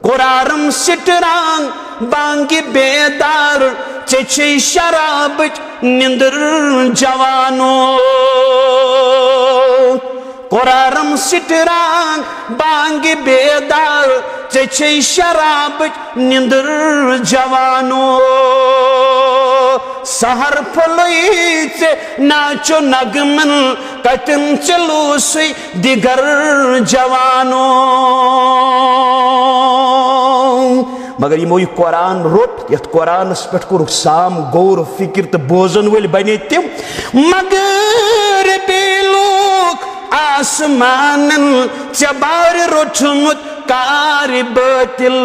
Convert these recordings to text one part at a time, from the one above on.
कुरारम सिटरांग बांगी बेदार चेचे शराब निंदर जवानो कुरारम सिटरांग बांगी बेदार चेचे शराब निंदर जवानो सहर फलोईचे नाचो नगमन कटन चलो से दिगर जवानो मगर यमो यह कुरान रोट यथ कुरानस पे कोर साम गौर फिक्र तो बोजन वल बने तिम मगर बेलोक आसमानन चबार रोठमुत कार बातिल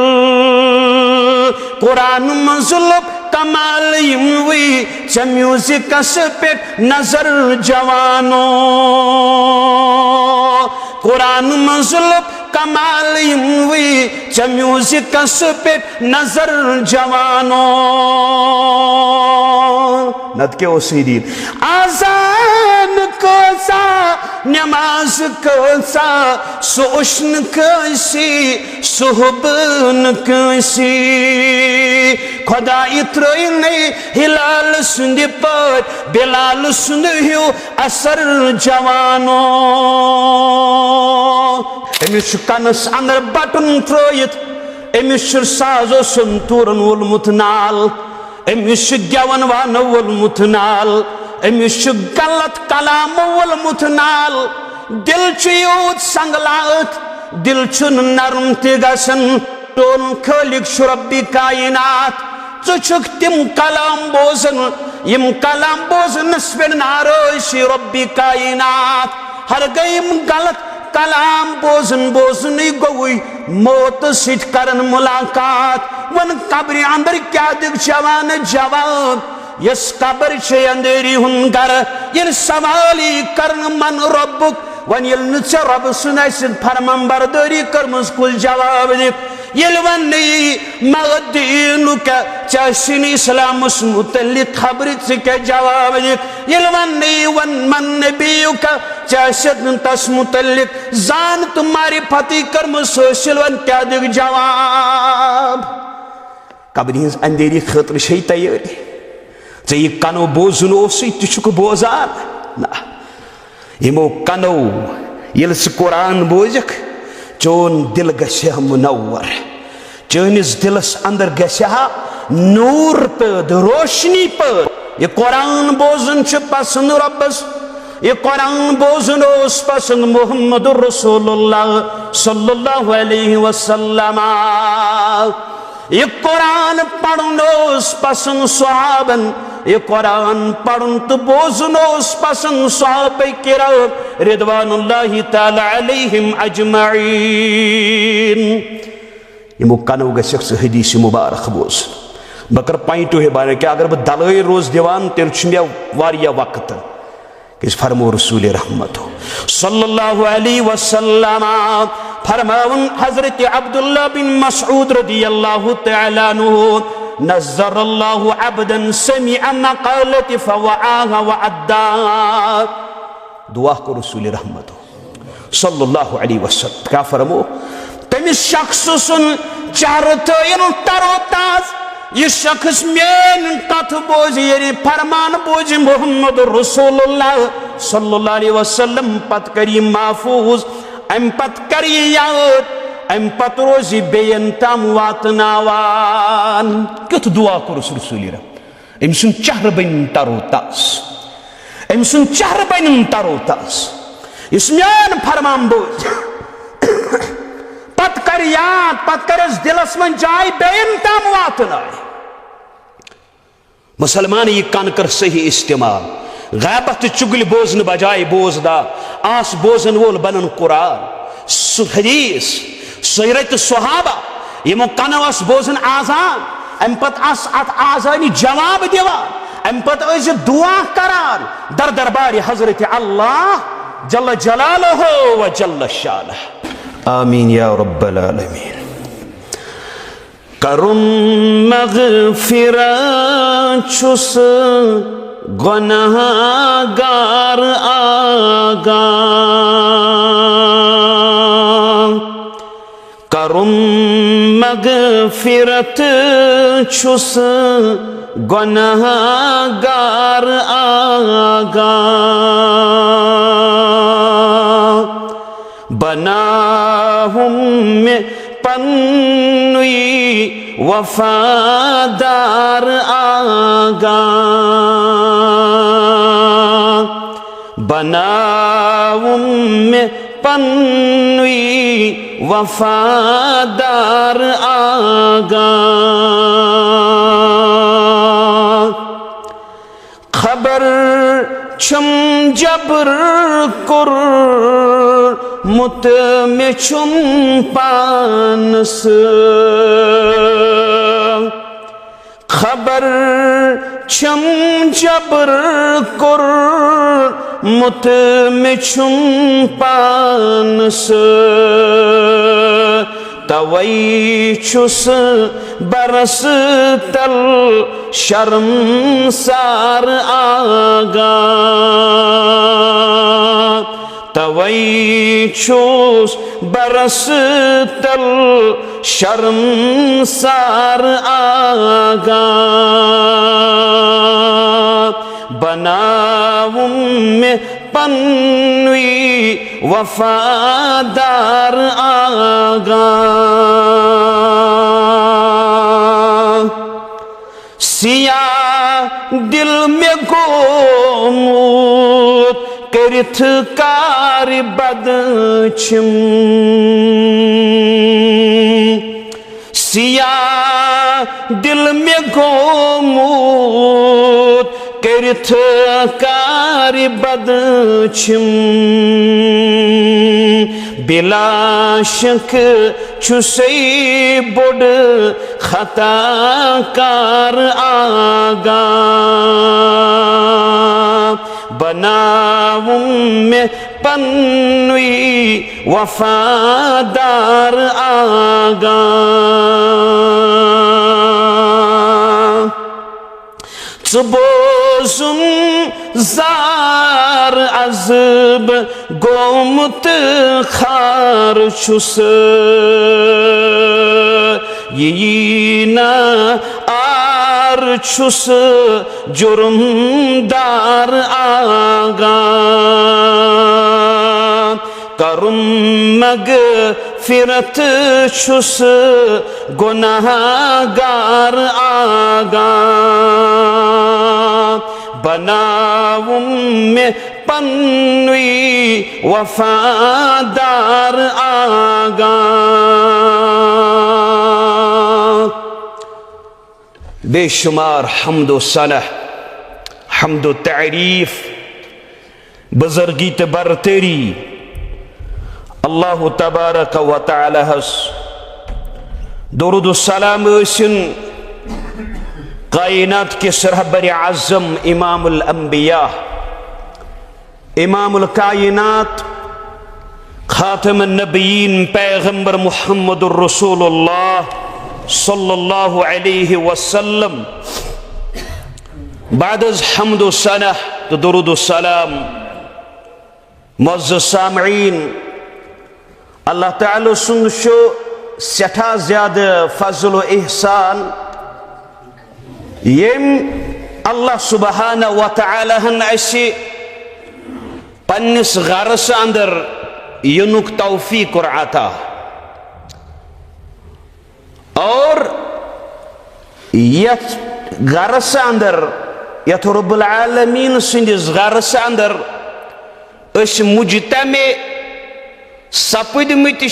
कुरान मंजुलब कमाल यमवी च म्यूजिक पे नजर जवानो कुरान मंजुलब कमाल यमवी च म्यूजिक पे नजर जवानो नत के ओसीदीन आजान कोसा नमाज कोसा सोशन कैसी सुहबन कैसी खुदा इत्रने हिलाल सुंद पर बिलाल सुंद हियो असर जवानो एमिस कनस अंदर बटन त्रोयत एमिस साजो संतूरन वोलमुत नाल एमिस गवन वान वोलमुत नाल एमिस गलत कलाम वोलमुत नाल दिल यूत संगलात दिल नरम तिगसन टोन खालिक रब्बी कायनात चुक तिम कलाम बोजन यम कलाम बोजनस पे नारोश रब्बी कायनात हर गयम गलत कलाम बोजन बोजन गोई मौत सिट करन मुलाकात वन कब्र अंदर क्या दिख जवान जवाब यस कब्र छे अंधेरी हुनगर ये सवाली करन मन रब्बुक वन ये रब सुनाय फरमान बरदरी कर मुस्कुल जवाब दे यलवनी मगदीनुक चाशिन इस्लाम मुतल्लिक खबर के जवाब दे यलवनी वन मन नबीयुक चाशद तस मुतल्लिक जान तुम्हारी फती कर मुसोशिल वन क्या दे जवाब कब्र हिंस अंधेरी खतर छे तैयारी चे कनो बोजन तुक बोजान ना यमो कनो ये कुरान बोजक चोन दिल गशा मुनव्वर चोनिस दिलस अंदर गशा नूर पद रोशनी पद ये कुरान बोजन पसंद रब्बस ये कुरान बोजन पसंद मोहम्मद रसूलुल्लाह सल्लल्लाहु अलैहि वसल्लम ये कुरान पढ़नोस पसंद सहाबन ये कुरान पढ़न तो बोजनोस पसंद सहाबे किराम रिदवानुल्लाहि ताला अलैहिम अजमईन यमो कनो गसक हदीस मुबारक बोज बकर पॉइंटो है बारे कि अगर बह दलाई रोज दिवान तेल मे वारिया वक्त कि फरमो रसूल रहमत सल्लल्लाहु अलैहि वसल्लम फरमावन हजरत अब्दुल्लाह बिन मसऊद रदियल्लाहु तआला अन्हु नज़्ज़रल्लाहु अब्दन समिअ मक़ालति फवआहा वअद्दा दुआ को रसूल रहमत सल्लल्लाहु अलैहि वसल्लम क्या फरमो तमिस शख्स सुन चारतयन तरोताज ये शख्स मेन कथ बोझ ये फरमान बोझ मोहम्मद रसूलुल्लाह सल्लल्लाहु अलैहि वसल्लम पत करी महफूज अम पत करी याद अम पत रोजी बेयन तम वातनावान क्यों दुआ करो रसूल अम सुन चेहर बन तरोताज अम सुन चेहर बन तरोताज इस मेन फरमान बोझ पत कर याद पत कर दिलस मन जाय बेयन तम वातनाय मुसलमान ये कान कर सही इस्तेमाल गैबत चुगल बोजन बजाय बोजदा आस बोजन वोल बनन कुरान हदीस सीरत सहाबा यमो कनवस बोजन आजान अम पत अस अत आजानी जवाब दिवान अम पत दुआ करान दर दरबार हजरत अल्लाह जल्ल जलालहु व जल्ल शानह आमीन या रब्बल आलमीन करुम मग़फ़िरत छुस गुनहगार आगा करुम मगफिरत छुस गुनहगार आगा बनाहुम में पन्नुई वफादार आगा बनाहुम में पन्नुई वफादार आगा खबर छम जबर कुर मुत में छुम पानस खबर छम जबर कुर मुत में छुम पानस तवई छुस बरस तल शर्मसार आगा तवई छुस बरस तल शर्मसार आगा बनाऊं में पन्नुई वफादार आगा सिया दिल में गोमूत करिथ कार बदचिम सिया दिल में गोमूत करिथ कार बदचिम बिला शक छुसई बुड खता कार आगा बनाऊं में पन्नुई वफादार आगा चुबोजुम जार अजब गोमुत खार छुस यीना आर छुस जुर्मदार आगा करुम मग फिरत छुस गुनाहगार आगा बनाऊं में पन्नुई वफादार आगा बेशुमार हम्दो सनह हम्दो तारीफ बुजुर्गी ते बरतरी अल्लाह तबारक व तआला हस दुरूद सलाम सन कायनात के सरहबर आज़म इमामुल अंबिया इमामुल कायनात खातमुन नबीयीन पैगंबर मुहम्मदुर रसूलुल्लाह सल्लल्लाहु अलैहि वसल्लम बाद हम्दो सनह तो दुरूद सलाम मुअज़्ज़ज़ सामईन अल्लाह ताला सुंद शो सठा ज्यादा फजल व एहसान यम अल्लाह सुब्हाना व तआला हन ऐसे पन्निस गरस अंदर युनुक तौफीक और आता और यथ गरस अंदर यथ रब्बुल आलमीन सिंदिस गरस अंदर अश मुजतमे सपदमत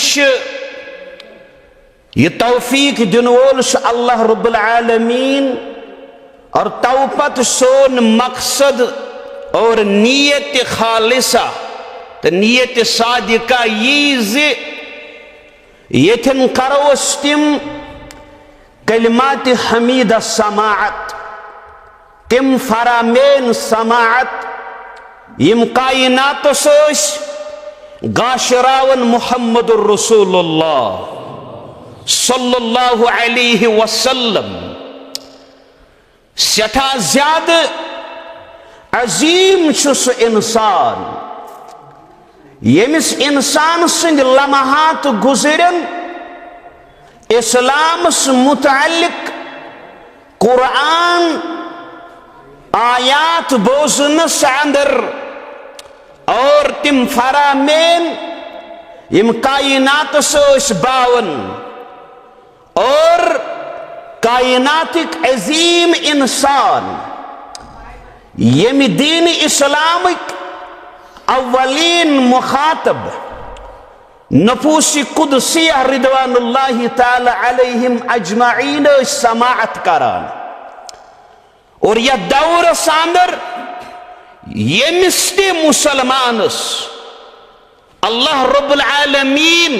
यह तौफीक दिन वोल अल्लाह रब्बुल आलमीन और तौपत सोन मकसद और नीयत खालिसा तो नीयत सादिका यथन करोस तिम कलिमात हमीदा समाअत तिम फरामेन समाअत यम कायनात सोस गाशरावन मुहम्मदुर रसूलुल्लाह सल्लल्लाहु अलैहि वसल्लम सठा ज्यादा अजीम छुस इंसान यमिस इंसान सिंद लम्हात गुजरन इस्लामस मुतालिक कुरान आयात बोजनस अंदर और तिम फरामेन यम कायनात सोस बावन और कायनातिक अजीम इंसान यम दीन इस्लामिक अव्वलीन मुखातब नफूसी कुदसिया रिदवानुल्लाहि ताला अलैहिम अजमाइन समाअत करान और यह दौर सांदर यमिस ते मुसलमानस अल्लाह रब्बुल आलमीन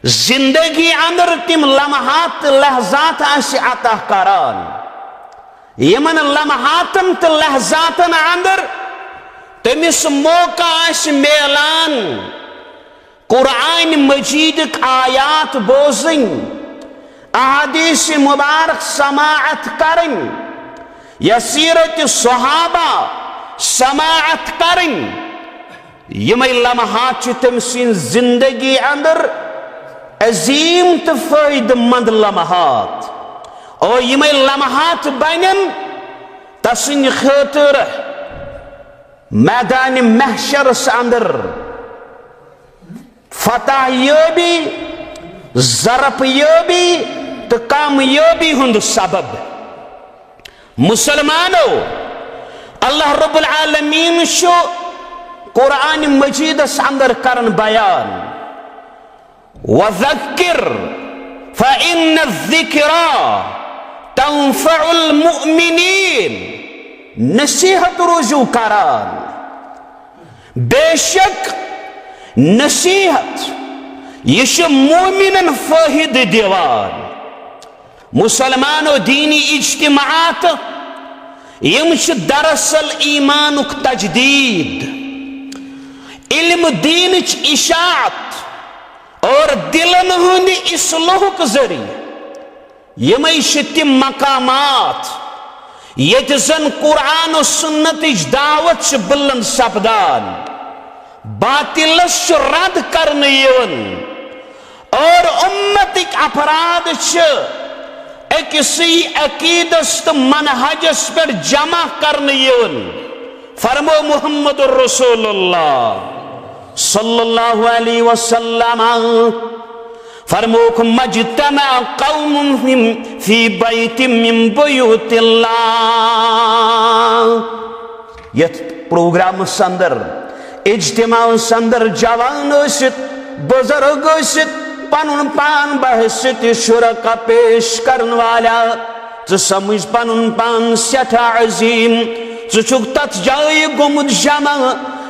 जिंदगी अंदर तिम लम्हात लहजात आशि अता करान यमन लम्हातन त लहजातन अंदर तमिस मौका आशि मेलान कुरान मजीद आयात बोजन अहादीस मुबारक समाअत करन या सीरत सहाबा समाअत करन यम लम्हात तम सिन जिंदगी अंदर अजीम तो फायदेमंद लम्हात और यम लम्हात बनन तसिन खतर मैदान महशर अंदर फतह योबी ज़रफ योबी तो कामयाबी हुंद सबब मुसलमानो अल्लाह रब्बुल आलमीन शो कुरान मजीद अंदर करन बयान वज़क्किर फ़इन्न ज़िक्रा तंफ़उल मुअमिनीन नसीहत रुजू करान बेशक नसीहत यह मोमिनन फायद दिवान मुसलमानो दीनी इज्तिमात यम दरअसल ईमानुक तजदीद इल्म दीन इशात और दिलन हुंद इस्लाहुक जरिए यम तिम मकामात यत जन कुरान और सुन्नत दावत बुलंद सपदान बातिलस रद्द करने यवन और उम्मतिक अफराद अकिसी अकीदस तो मनहजस पर जमा करने यवन फरमो मुहम्मद रसूलुल्लाह सल्लल्लाहु अलैहि वसल्लम फरमोक मज्तमा कौमुन फी बैतिम मिन बुयूतिल्लाह यत प्रोग्राम संदर इज्तिमा संदर जवान बुजुर्ग पनुन पान बहसित शुरका पेश करन वाला तो समझ पनुन पान सठा अजीम चुक तथ जाय गुमुद जमा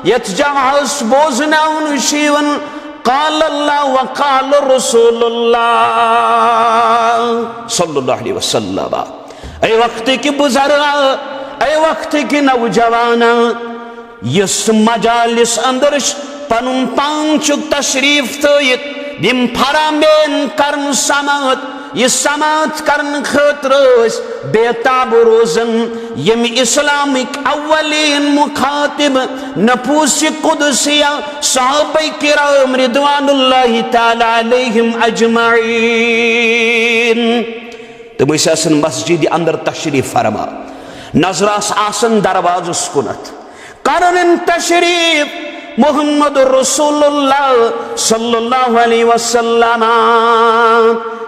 यत जमास बोजनाउन शिवन काल अल्लाह व काल रसूलुल्लाह सल्लल्लाहु अलैहि वसल्लम ऐ वक्त की बुजुर्ग ऐ वक्त की नौजवान यस मजालिस अंदर पनुन पान चुक तशरीफ तयत बिम फरामेन करन समात यह समात करन खतर बेताब रोजन यम इस्लामिक अव्वलीन मुखातिब नफूस कुदसिया सहाबा किराम रिदवानुल्लाहि ताला अलैहिम अजमाइन तम आसन मस्जिद अंदर तशरीफ फरमा नजरास आसन दरवाजुस कुनत करन तशरीफ मुहम्मद रसूलुल्लाह सल्लल्लाहु अलैहि वसल्लम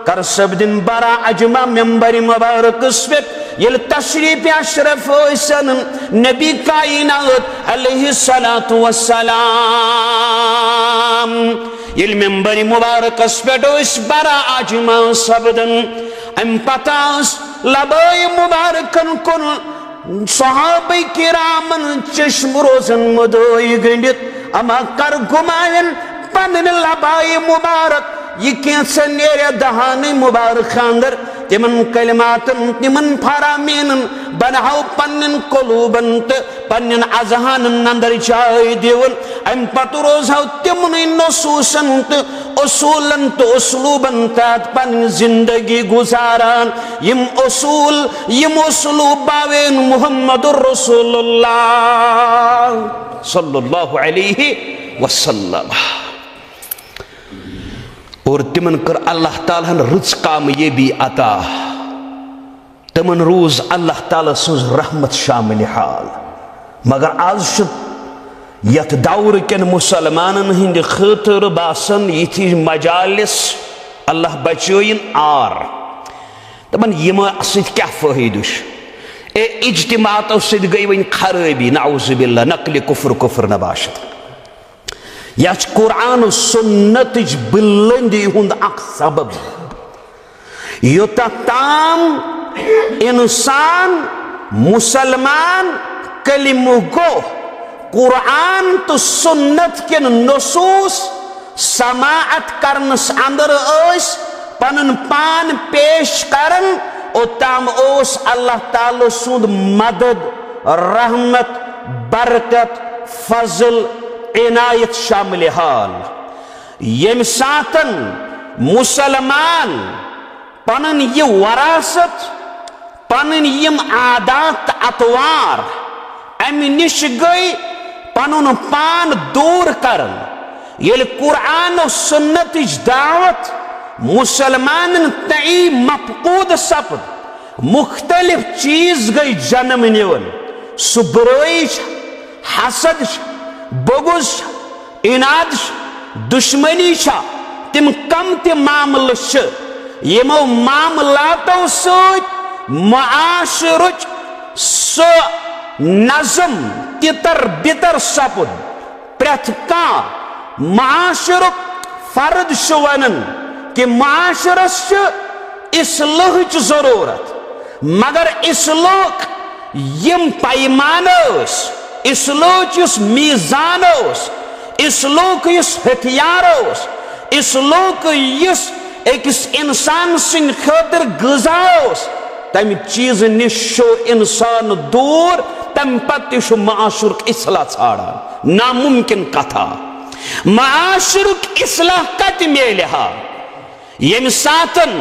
कर सब दिन बरा अजमा मेंबर मुबारक पे यल तशरीफ अशरफ हसन नबी कायनात अलैहि सलातु वस्सलाम यल मेंबर मुबारक पे बरा अजमा सबदन अम पतास लबाय मुबारकन कुन सहाबा किरामन चश्म रोजन मदोई गंडित अमा कर गुमायन पन्न लबाय मुबारक यह कैसा नेरे दहानी मुबारक अंदर तिमन कलिमातन तिमन फरामीन बनाओ पन्न कलूबन पन्न अजहान अंदर चाय दिवन अम पत रोजाओ तिमन नसूसन उसूलन तो उसलूबन तहत पन्न जिंदगी गुजारान यम उसूल यम उसलूब बावेन मुहम्मदुर रसूलुल्लाह सल्लल्लाहु अलैहि वसल्लम और तिमन कर अल्लाह ताला रच कामयाबी अता तमन रोज अल्लाह ताला सज रहमत शामिल हाल मगर आज यथ दौर कन मुसलमानन हिंद खतर बासन यथि मजालिस अल्लाह बचोइन आर तमन यम सत क्या फायद इज्तिमातो सत गई वन खराबी नाउजुबिल्लाह नकल कुफ्र कुफ्र नबाशत यह कुरान सुन्नत बुलंदी हुंद अख सबब योता ताम इंसान मुसलमान कलिमु गो कुरान तो सुन्नत के नसूस समाअत करनस अंदर पन पान पेश करन ओताम ओस अल्लाह ताला सुंद मदद रहमत बरकत फजल इनायत शामिल हाल यम सातन मुसलमान पनन ये वरासत पनन यम आदात अतवार अमि निश गई पनुन पान दूर करन ये कुरान और सुन्नत दावत मुसलमान तई मफकूद सपद मुख्तलिफ चीज गई जन्म निवन सुबरोई हसद बगुज इनाद दुश्मनी तिम कम त मामल यमो मामलातो मुआशरुच सो नजम तितर बितर सपुद प्रथ का माशरुक फर्द वन कि माशरस इस्लाह जरूरत मगर इस्लाह यम पैमान इस्लाह मीजान इस्लाह हथियार इस्लाह अकिस इंसान सिंद खतर गजा तम चीज निश इंसान दूर तम पत माशरुक इस्लाह छाड़ान नामुमकिन कथा माशरुक इस्लाह कत मेल यम सातन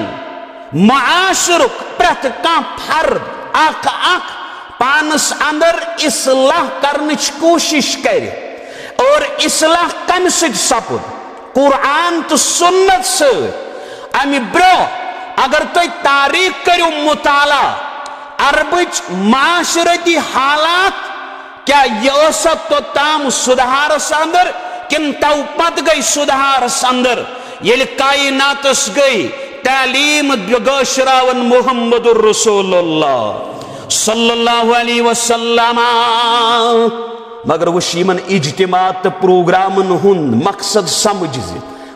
माशरुक प्रथ का फर्द अख अख पानस अंदर इस्लाह करने कोशिश कर और इस्लाह कम सपुद कुरान तो सुन्नत से अमि ब्रो अगर तुम तारीख करो मुताला अरबच माशरती हालात क्या यह तो ताम सुधार अंदर किन तव पत गई सुधार अंदर ये कायनातस गई तालीम गशरावन मुहम्मद रसूलुल्लाह सल्लल्लाहु अलैहि वसल्लम मगर वशीमन इज्तिमात प्रोग्रामन हुंद मकसद समझ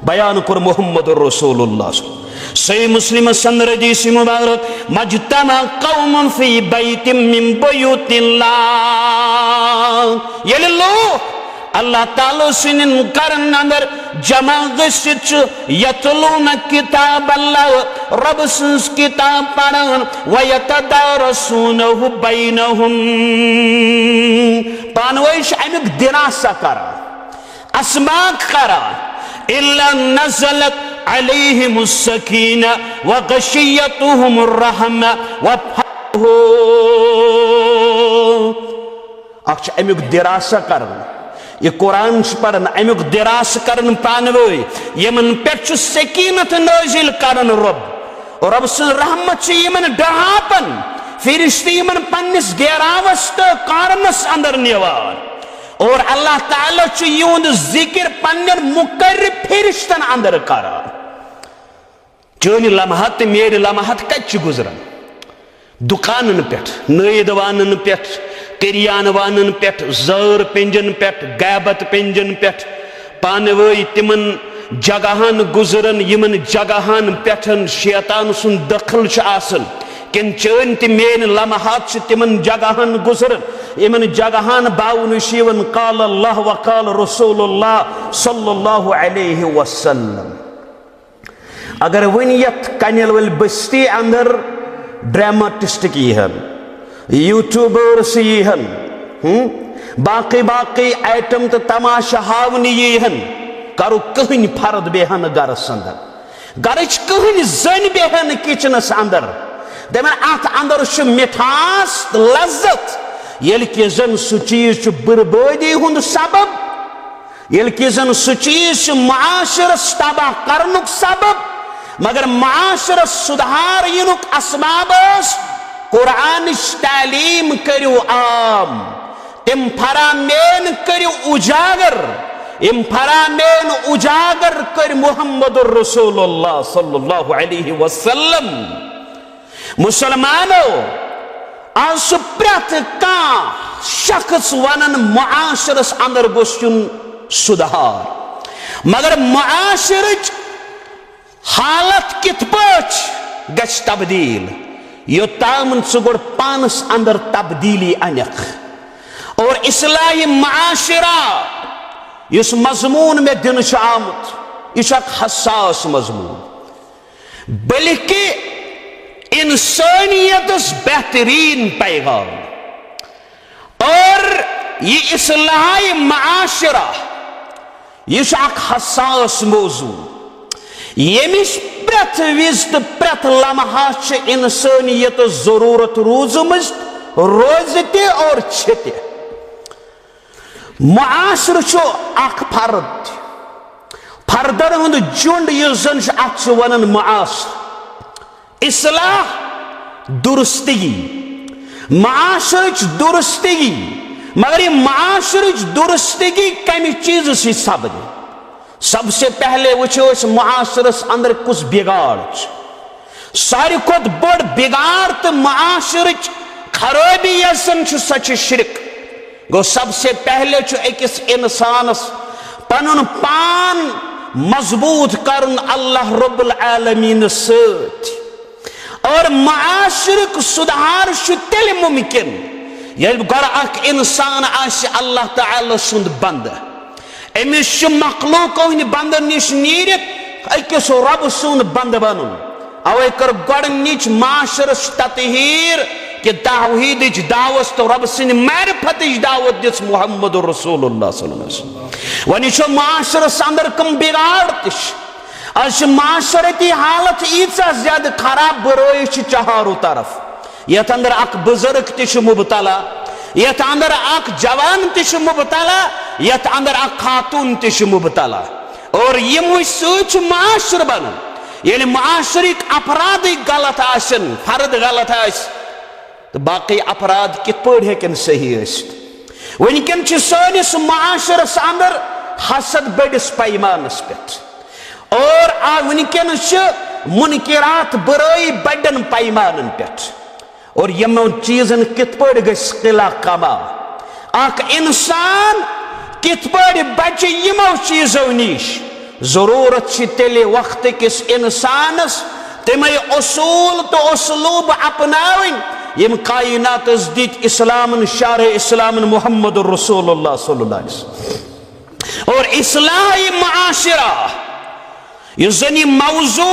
बयान कर मुहम्मद रसूलुल्लाह सही मुस्लिम संदरजीस मुबारक मजतमा कौम फी बैतिम मिन बुयूतिल्लाह ये लो अल्लाह ताला सिन करन अंदर जमा गसिच यतलून किताब अल्लाह रब सिंस किताब पढ़न व यतदारसूनहु बैनहुम पानवैश अमिक दिनासा करा अस्माक करा इल्ला नज़लत अलैहिमुस सकीना व गशियतुहुमुर रहमा व फहु अक्ष अमिक दिरासा करन ये कुरान पढ़न अमुक दिरास करन पानवे यमन पे सकीनत नाजिल करन रब और रब सं रहमत यमन डहापन फिरिश्ते यमन पन्निस गेरावस तो कारणस अंदर निवार और अल्लाह ताला युंद जिक्र पन्नर मुकर्रब फिरिश्तन अंदर करा चोन लम्हत मेरे लम्हत कच गुजरन दुकानन पे नईद वानन पे किरियान वानन पे जर पिंजन पे गैबत पिंजन पे पानवे तिमन जगहन गुजरन यमन जगहन पे शैतान सुन दखल किन चन त मेन लम्हात तिमन जगहन गुजरन यमन जगहन बावन काल अल्लाह व काल रसूलुल्लाह सल्लल्लाहु अलैहि वसल्लम अगर वन यथ कनिल वल बस्ती अंदर ड्रामाटिस्ट यहन यूट्यूबर्स यहन बाकी बाकी आइटम तो तमाशा हावन यहन करो कहन फर्द बेहन गरस अंदर गरच कहन जन बेहन किचनस अंदर दमन अत अंदर मिठास लज्जत ये जन सह चीज बर्बादी हुंद सबब ये कि जन सह चीज माशरस तबाह करनुक सबब मगर माशरस सुधार युनुक असबाब कुरान तालीम करू आम तिम फरामेन करू उजागर इम फरामेन उजागर कर मुहम्मद रसूलुल्लाह सल्लल्लाहु अलैहि वसल्लम। मुसलमानों आज प्रत कह शख्स वनन मुआशरस अंदर गोश्चुन सुधार मगर मुआशरच हालत कित पाच गछ तब्दील योतामन सह गोड़ पानस अंदर तब्दीली अनख और इस्लाही मुआशरा इस मजमून में दिन आमुत यह हसास मजमून बल्कि इंसानियत बेहतरीन पैगाम और ये इस्लाही मुआशरा यह हसास मौजू यमिश प्रथ विज तो प्रथ लम्हा इंसानियत जरूरत रूजम रोज ते और छे मुआशर फर्द फर्दन हुंद जुंड जन वन मुआशर इस्लाह दुरुस्तगी मुआशर दुरुस्तगी मगर ये मुआशर दुरुस्तगी कम चीज से सपद सबसे पहले वो मुआशरस अंदर कुछ बिगाड़ सारी खुद बड़ बिगाड़ तो मुआशर खराबी यसन सच शिरक गो सबसे पहले अकिस इंसानस पनुन पान मजबूत करन अल्लाह रब्बुल आलमीन सत और मुआशरक सुधार तेल मुमकिन यदि गोर अख इंसान आसि अल्लाह ताला सुंद बंद अमिस मखलूक बंद निश नीरित अकिस रब सुंद बंद बनन अवे कर गोडनिच माशरस ततहीर कि ताहीद दावत तो रब सिंद मारिफत दावत दिस मुहम्मद रसूलुल्लाह सल्लल्लाहु अलैहि वसल्लम वन माशरस अंदर कम बिगाड़ आज माशरती हालत ईचा ज्यादा खराब बुराई चारों तरफ यथ अंदर अख बुजुर्ग तह मुबतला यथ अंदर अख जवान तह मुबतला यथ अंदर अख खातून तह मुबतला और यमो सह माशर बन ये माशरिक अपराध गलत आसन फर्द गलत आस तो बाकी अपराध कित पे हेकन सही वनकन सानिस माशरस अंदर हसद बड़िस पैमानस पे और वनकन मुनकिरात बुराई बड़न पैमान पे और यमो चीजन कित पे गिला कमा अख इंसान कित पे बचे यमो चीजों निश जरूरत तेल वक्त किस इंसानस तमे उसूल तो उसलूब अपनावन यम कायनात दित इस्लामन शार इस्लामन मुहम्मद रसूलुल्लाह सल्लल्लाहु अलैहि वसल्लम और इस्लाही मुआशरा यह जन मौजू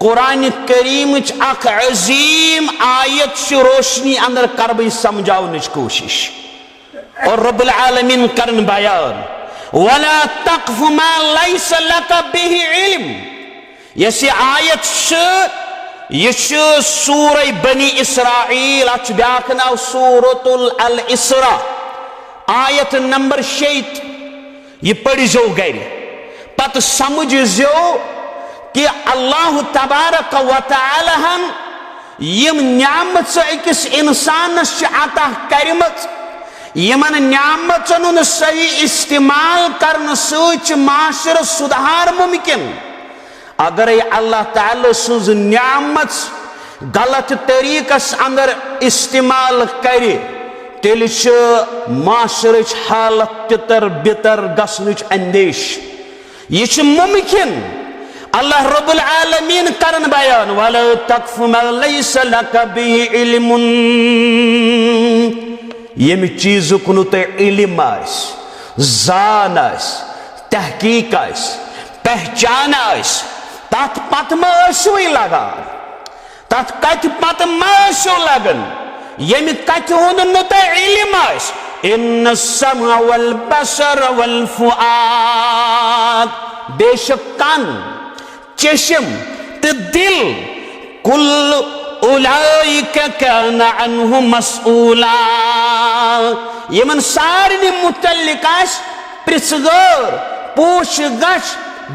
कुरान करीम अख अजीम आयत रोशनी अंदर कर बह समझावन कोशिश और रब्बुल आलमीन करन बयान वला तक़्फ़ मा लैस लक बिही इल्म यह आयत यह सूरह बनी इसराइल अच ब्याक नाव सूरतुल अल इसरा आयत नंबर 6 यह पढ़ो गर पत समझो कि अल्लाह तबारक व तआला यम न्यामत अकिस इंसानस अता करमत यमन न्यामतन सही इस्तेमाल करने सच माशर सुधार मुमकिन अगर अल्लाह ताला सुज न्यामत गलत तरीकस अंदर इस्तेमाल करे तेल माशर हालत तितर बितर गसनुच अंदेश यह मुमकिन अल्लाह रब्बुल आलमीन करन बयान वला तक़्फ़ मा लैस लक बिही इल्मुन यम चीज कुन तो इल्म जान तहकीक पहचान तथ पत मो लगान तथ कत पत मो लगन यम कत हुंद न तो इल्म इन्न समा वल बसर वल फुआद बेशक कान चश्म तो दिल कुल उलाइका काना अन्हु मसऊला यमन सारनि मुतल्लिक प्रिसगर पूछ गश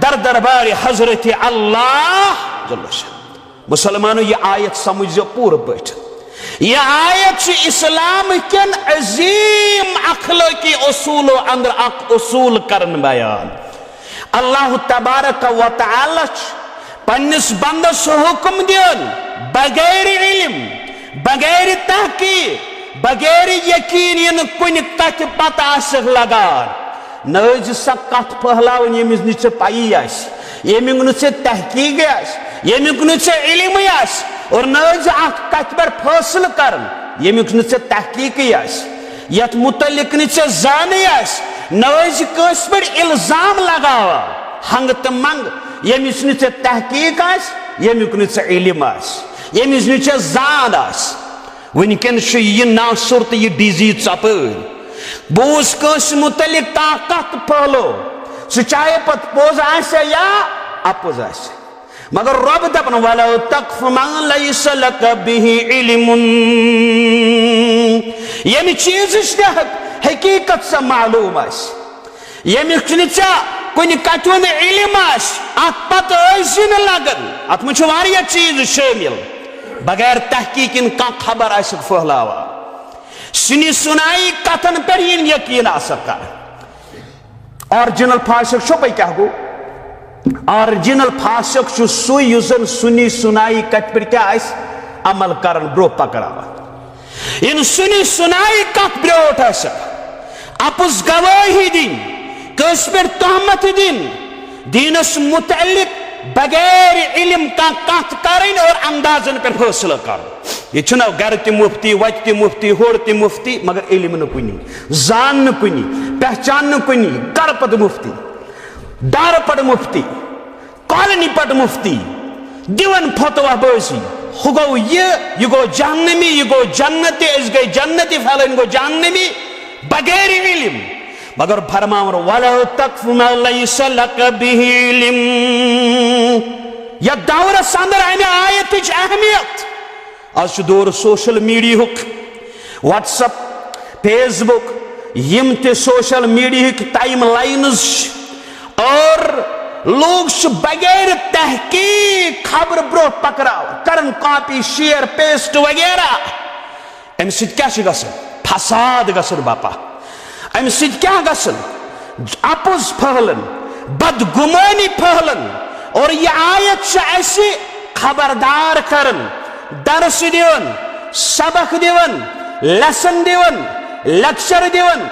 दर दरबार हजरत अल्लाह। मुसलमानों ये आयत समझो पूरा पठ। यह आयत इस्लाम केन अजीम अखलाकी उसूल अंदर अख उसूल करन बयान। अल्लाह तबारक व तआला पन्निस बंदस हुक्म दियन बगैर इल्म बगैर तहकीक बगैर यकीन इन कुन कथ पता आसक लगान नज सा कथ फहलावन यमिस नु पाई आस यमिक नु तहकीक आस यमिक नु इल्म आस और नज अख कथ पर फैसला करन यमिक नु तहकीक आस यत मुतल्लिक नु जान आस नज कस पर इल्जाम लगावा हंग त मंग यमिस नु तहकीक आस यमिक नु इल्म आस यमिस नु जान आस वनकन यह नासुर तो यह डिजीज चपर बोस कस मुतलिक ताकत फहलो सह चाहे पत पोज आसे या अपोज आसे मगर रब दपन वलो तक्फ मा लैस लक बिही इल्मुन यमि चीज हकीकत से मालूम आस यमि कुन कथुन इल्म आस अत पत लगन अत मुझ वारिया चीज शामिल बगैर तहकीक का खबर आसक फहलावा सुनी सुनाई कथन पर यकीन आ सका ऑरिजिनल फासिक छो पे क्या गो ऑरिजिनल फासिक सुन सुनी सुनाई कथ पर क्या आस अमल करन ब्रो पकड़ावा इन सुनी सुनाई कथ ब्रोट आसक अपुस गवाही दिन कस पर तहमत दिन दीनस मुतल्लिक बगैर इल्म का कथ करें और अंदाजन पर फैसला कर ये घर ते मुफ्ती वत ते मुफ्ती होड़ ते मुफ्ती मगर इल्म न कुनी जान न कुनी पहचान न कुनी कर पद मुफ्ती दार पद मुफ्ती कॉलोनी पद मुफ्ती दिवन फतवा बसी हो गो ये गो जहन्नमी ये गो जन्नती इस गई जन्नती फैलन गो जहन्नमी बगैर इल्म मगर फरमावर वला तक्फ मा लैस लक बिही इल्म या दौर अंदर अमे आयत अहमियत आज दौर सोशल मीडिया व्हाट्सएप फेसबुक यम ते सोशल मीडिया टाइम लाइन्स और लोग बगैर तहकीक खबर ब्रो पकड़ाव करन कॉपी शेयर पेस्ट वगैरह अम क्या फसाद गसन बापा अम क्या गसन अपुज फहलन बदगुमानी फहलन और यह आयत ऐसे खबरदार करन दरस दिवन सबक दिवन लेसन दिवन लेक्चर दिवन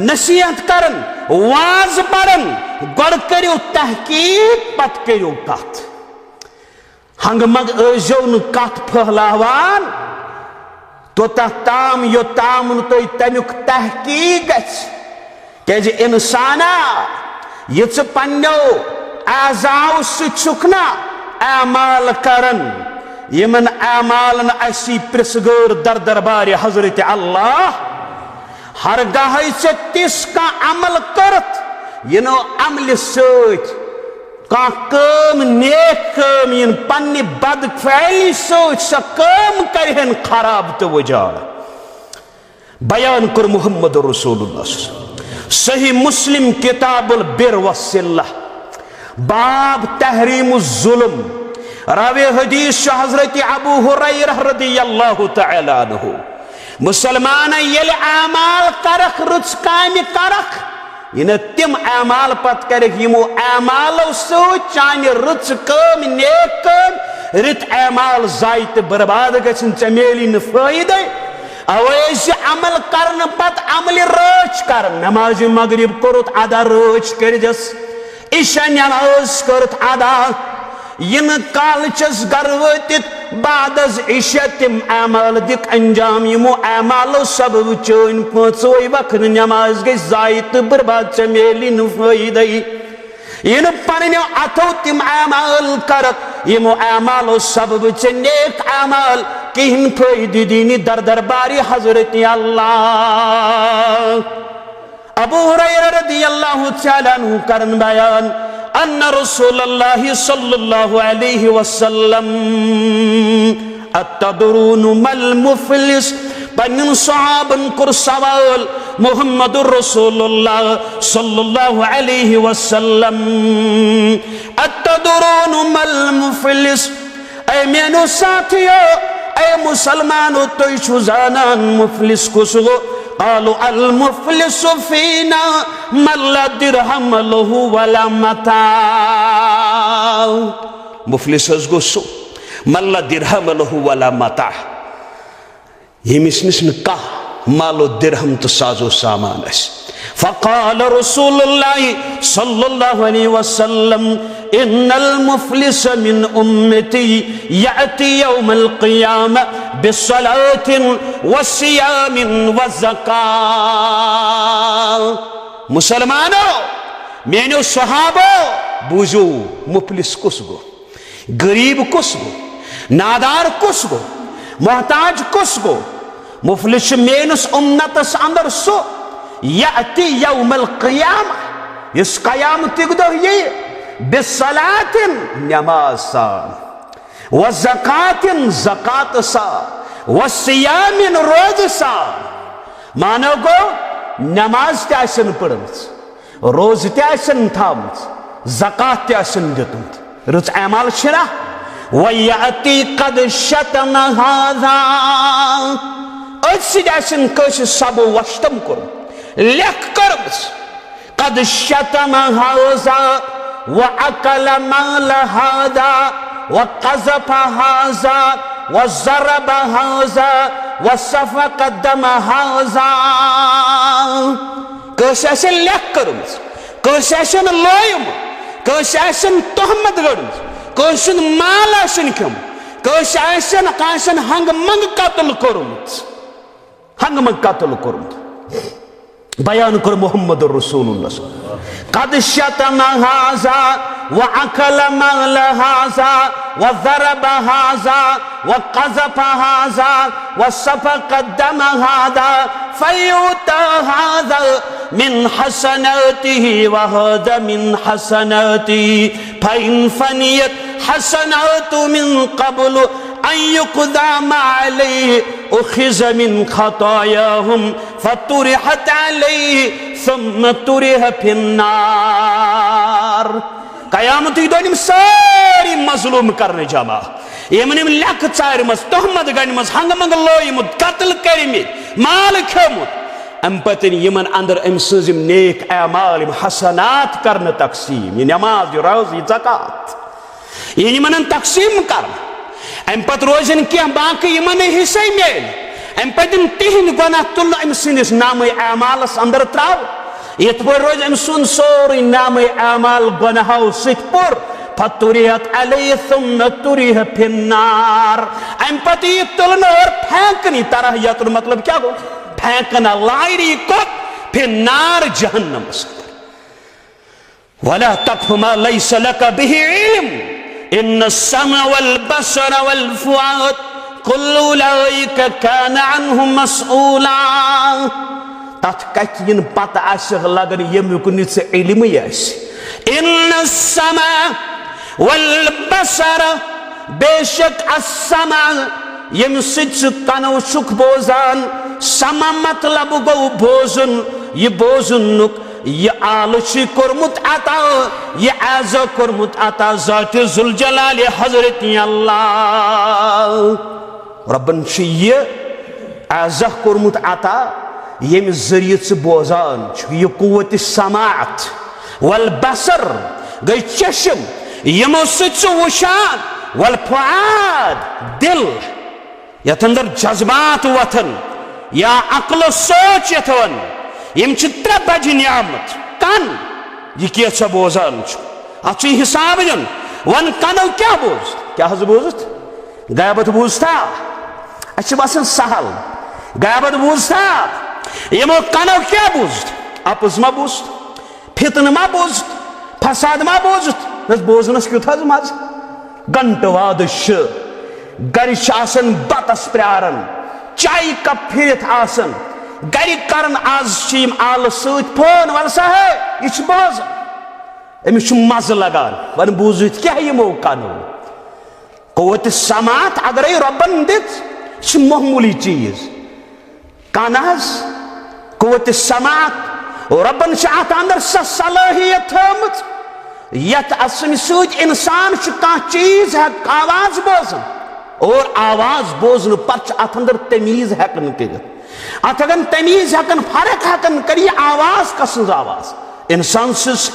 नसीहत करन वाज पढ़न गड़ करो तहकीक पत करो कथ हंग मग जो कथ फहलावान तो ताम यो ताम तो तमुक तहकीक गज इंसाना ये पन्नो आजाव सुखना अमाल करन यमन अमालन असी प्रिसगर दर दरबार हजरत अल्लाह हर गाह से तिस का अमल करत यनो अमल सत कम नेक कम इन पन्ने बद फैली सोच स कम करहन खराब तो वजाड़ बयान कर मुहम्मद रसूलुल्लाह सही मुस्लिम किताबुल बिर वसिल्ला बाब तहरीमुज जुल्म रावे हदीस हजरत अबू हुरैरा रदियल्लाहु तआला अन्हु मुसलमान येल अमाल करख रुच काम करख इन तिम अमाल पत करख यमो अमालो सो चान रुच काम नेक काम रित अमाल जायत बर्बाद गछन चमेली न फायदे अवैस अमल करन पत अमल रोच कर नमाज मगरिब करत अदा रोच कर जस ईशा नमाज करत अदा इन काल चस गर वतित बाद ईशा तिम अमाल दिक अंजाम यमो अमालो सब चोन पांचोई वक्त नमाज गई जायत बर्बाद चमेली न फायदे इन पन्ने अथो तिम अमाल करत यमो अमालो सब नेक अमाल किन फायदे दीनी दर दरबारी हजरत अल्लाह अबू हुरैरा रदियल्लाहु तआला अन्हु करन बयान अन्ना रसूलुल्लाह सल्लल्लाहु अलैहि वसल्लम अतदरून मल मुफलिस पन्नन सहाबन कुर सवाल मुहम्मदुर रसूलुल्लाह सल्लल्लाहु अलैहि वसल्लम अतदरून मल मुफलिस ऐ मेनो साथियो ऐ मुसलमानो तुई छु जानन मुफलिस कुस गो قالوا المفلس فينا من لا درهم له ولا متاع मुफलिस गो من لا درهم له ولا متاع यमिस निस न का मालो दिरहम तो साजो सामान अस फकाल रसूलुल्लाह सल्लल्लाहु अलैहि वसल्लम इन्नल मुफलिस मिन उम्मती याती यौमल क़ियामा बिस्सलातिन वसियामिन वज़कात मुसलमानो मेनो सहाबो बुझो मुफलिस कुस गो गरीब कुस गो नादार कुस गो मोहताज कुस गो मुफलिस मेनस उम्मतस अंदर सो याती यौमल क़ियामा इस क़यामतिक दो ये बिस्सलातिन नमाज सा व ज़कातिन ज़कात सा व सियामिन रोज सा मानो गो नमाज त्यासन पढ़मच रोज त्यासन थामच ज़कात त्यासन दितमत रुच अमाल छिना वयाती कद शतम हाजा असिदासन कश सबो वष्टम कर लेख करमस कद शतम हाजा व अकल माल हाजा व कज़फ हाजा व ज़रब हाजा व सफक दम हाजा कशासन लेख करमस कशासन लोयम कशासन तोहमत गड़मस कौशन माल आसन कम कौशन काशन हंग मंग कत्ल कोरमुत हंग मंग कत्ल कोरमुत बयान कर मोहम्मद रसूलुल्लाह कद शतम हाजा व अकल माल हाजा व ज़रब हाजा व कज़फ हाजा व सफक दम हाजा फयुता हाजा मिन हसनातिही व हाजा मिन हसनातिही फइन फनियत हसनातु मिन क़ब्ल अन युक़दम अलैहि उख़िज़ मिन ख़तायाहुम फ़तुरिहत अलैहि सुम्मा तुरिह फ़िन्नार क़यामत दोनिम सारी मज़लूम करने जमा यमनिम लक चारमस तोहमत गनमस हंगमंग लोयमुत कत्ल करिमित माल खेमुत अम्पतिन यमन अंदर अम सजिम नेक अमाल हसनात करने तकसीम ये नमाज रोज़ ये ज़कात ये मन तकसीम कर अम पत रोजन क्या बाकी यमन हिस्से मेल अम पतिन तिहिन गुनाह तुल अम सिंदिस नाम अमालस अंदर त्राव यत पर रोज अम सुन सोरी नाम अमाल गुनाहों सित पर फतुरिहत अलैहि सुम्मा तुरिह फिन्नार अम पति तुलन और फेंकनी तरह यतुल मतलब क्या गो फेंकना लाइरी को फिन्नार जहन्नम वला तक़फ़ु मा लैसा लक बिही इल्म इन्न अस्समा वल बसर वल फुआद कुल्लु उलाइका कान अन्हु मसऊला तथ कथिन पता आसह लगन यमुक निस इल्म यस इन्न अस्समा वल बसर बेशक अस्समा यम सिच कनो सुख बोजान समा मतलब गो बोजन ये बोजनुक ये आलसी कुरमुत आता ये आज़ कुरमुत आता ज़ात ज़ुल जलाल हज़रत अल्लाह रब्बन ये आज़ कुरमुत आता ये ज़रिए से बोजान ये कुव्वत समाअत वल बसर गई चश्म यमो सिच वशान वल फुआद दिल यथ अंदर जज्बात वथन या अक्ल सोच यथवन यम त्रे बज नियामत कन यह क्या बोजान अत हिसाब दिन वन कनो क्या बोज क्या बोजत गैबत बूझता अच्छा बसान सहल गैबत बूझता यमो कनो क्या बोजत अपुज मा बोजत फितन मा बोजत फसाद मा बोजत बोजनस क्युत मज गंट वाद गर बतस प्रारन चाय कप फिरत आसन गर करन आज आल सत फोन वल सा है यह बोज अमिस मज लगान वन बूजित क्या यमो कनो कुव्वत समात अगर रब्बन दित मामूली चीज कानहस कुव्वत समात और रब्बन अत अंदर सलाहियत थमत यत असम सूज इंसान कह चीज आवाज बोजन और आवाज बोजन पर अत अंदर तमीज हेकन कर अत हकन तमीज हेकन फर्क हेकन कर आवाज कस आवाज इंसान सज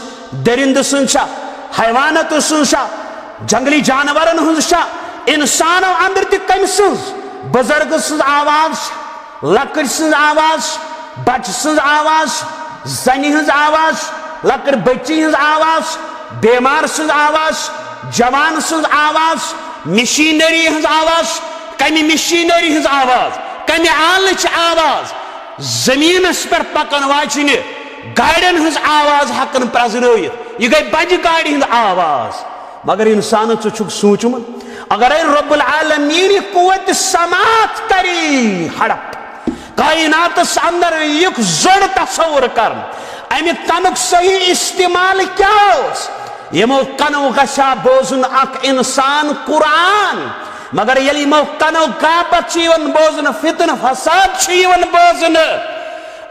दरिंद सज हैवानत सज जंगली जानवरन हज इंसान अंदर तम सज बुजुर्ग सज आवाज लकड़ सज आवाज बच सज आवाज जनि हज आवाज लकड़ बच्ची हज आवाज बेमार सज आवाज जवान सज आवाज मशीनरी हज आवाज कम मशीनरी हज आवाज कम आल आवाज जमीनस पर पकन वाचन गाड़ियन हज आवाज हकन प्रजनयत यह गई बज गाड़ी हज आवाज मगर इंसान सोचम अगर रब्बुल आलमीन कुव्वत समात करी हड़प कायनातस अंदर युक जोड़ तस्वुर कर अमि कनुक सही इस्तेमाल क्या यमो कनो गशा बोजन अख इंसान कुरान मगर यलि यमो कनो गापत बोजन फितन फसाद बोजन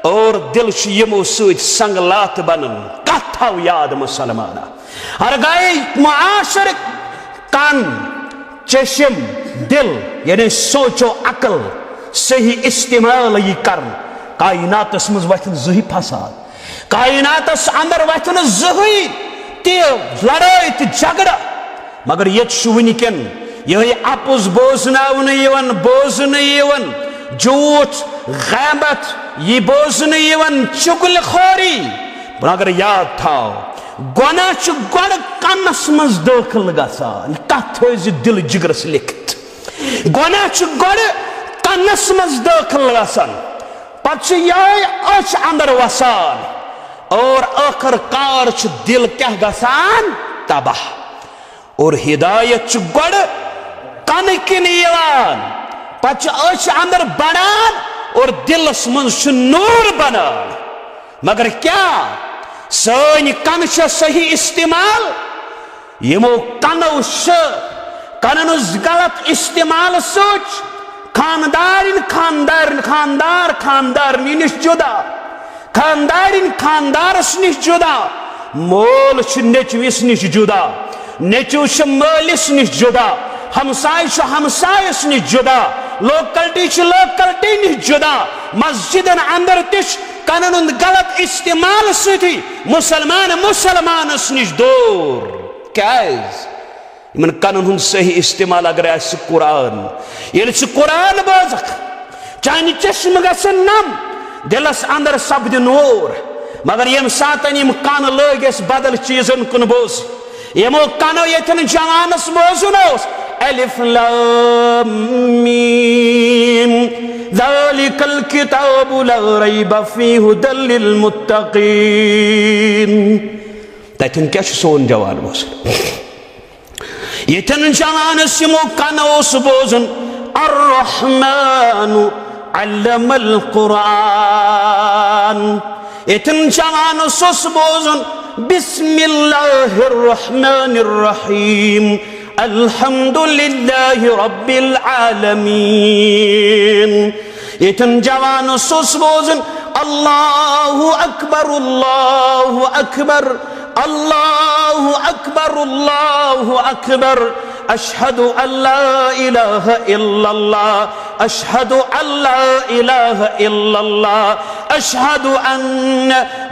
और दिल यमो सत संगलात बनन कथ थव याद मुसलमाना हर गए मुआशर कान चशम दिल यानी सोचो अकल सही इस्तेमाल यह कर कायनातस मज वथन जही फसाद कायनातस अंदर वथन जही लड़ाई तो झगड़ा मगर ये वनकन यह अपुज बोजन झूठ गैबत यह बोजन चुगलखोरी मगर याद थाव गुनाह गड़ कनस मज दाखिल गसान कथ दिल जिगरस लिखित गुनाह गड़ कनस मज दाखिल गसान पच अच अंदर वसान और आखिरकार दिल क्या गसान तबाह और हिदायत गड़ कन किन पच अच अंदर बनान और दिलस मज नूर बनान मगर क्या सन कन सही इस्तेमाल यमो कनो कनन गलत इस्तेमाल सोच खानदार निश जुदा खानदारिन खानदारस निश जुदा मोल नेचविस निश जुदा नेचु मालिस निश जुदा हमसाय हमसायस निश जुदा लोकलिटी निश जुदा मस्जिदन अंदर तिश कनन गलत इस्तेमाल सती मुसलमानस निश दूर क्या इन कनन सही इस्तेमाल अगर कुरान ये कुरान बोजक चाहे चश्म गसन नम दिलस अंदर सपद नूर मगर यम सातन यम कान लगिस बदल चीजन कुन बोज यमो कानो यथन जवानस बोजुन अलिफ लाम मीम ज़ालिकल किताबु ला रैब फीहि हुदल लिल मुत्तकीन तथन क्या सोन जवान बोज यथन जवानस यमो कानो बोजुन अर्रहमानु अल्लमल कुरान इतन जवान सोस बोजन बिस्मिल्लाहिर रहमानिर रहीम अल्हम्दुलिल्लाहि रब्बिल आलमीन इतन जवान सोस बोजन अल्लाहु अकबर अल्लाहु अकबर अल्लाहु अकबर अल्लाहु अकबर अशहदु अल्ला इलाहा इल्लल्लाह अशहदु अल्ला इलाहा इल्लल्लाह अशहदु अन्न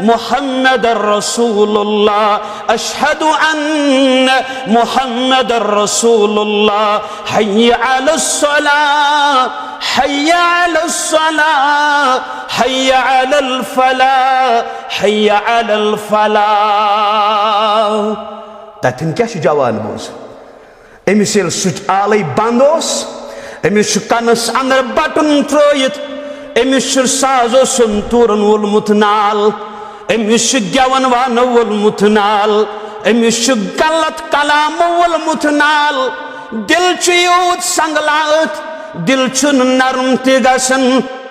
मुहम्मदर रसूलुल्लाह अशहदु अन्न मुहम्मदर रसूलुल्लाह हय्या अलस सलाह हय्या अलस सलाह हय्या अलल फलाह हय्या अलल फलाह तथन क्या जवान बोज अमिस सुच आल बंद अमिस कनस अंदर बटन त्रित अमिस साजो संतूरन वोलमुत नाल अमिस गेवन वानो वोलमुत नाल अमिस गलत कलाम वोलमुत नाल दिल यूत संगलात दिल नरम तगसन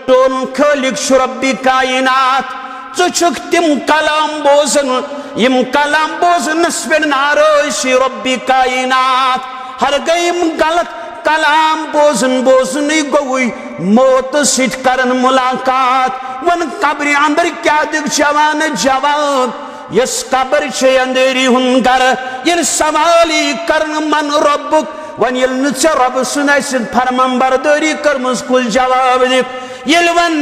टोन खालिक रब्बी कायनात चुक तिम कलाम बोजन यम कलाम बोजनस पे नाराज रब्बी कायनात हर गई गलत कलाम बोजन बोजन गोई मौत सिट करन मुलाकात वन कब्र अंदर क्या दिख जवान जवाब यस कब्र छे अंधेरी हुनगर यल सवाली करन मन रब्बुक वन यल नुच रब सुनाय सिन फरमान बरदरी करमस कुल जवाब दे यल वन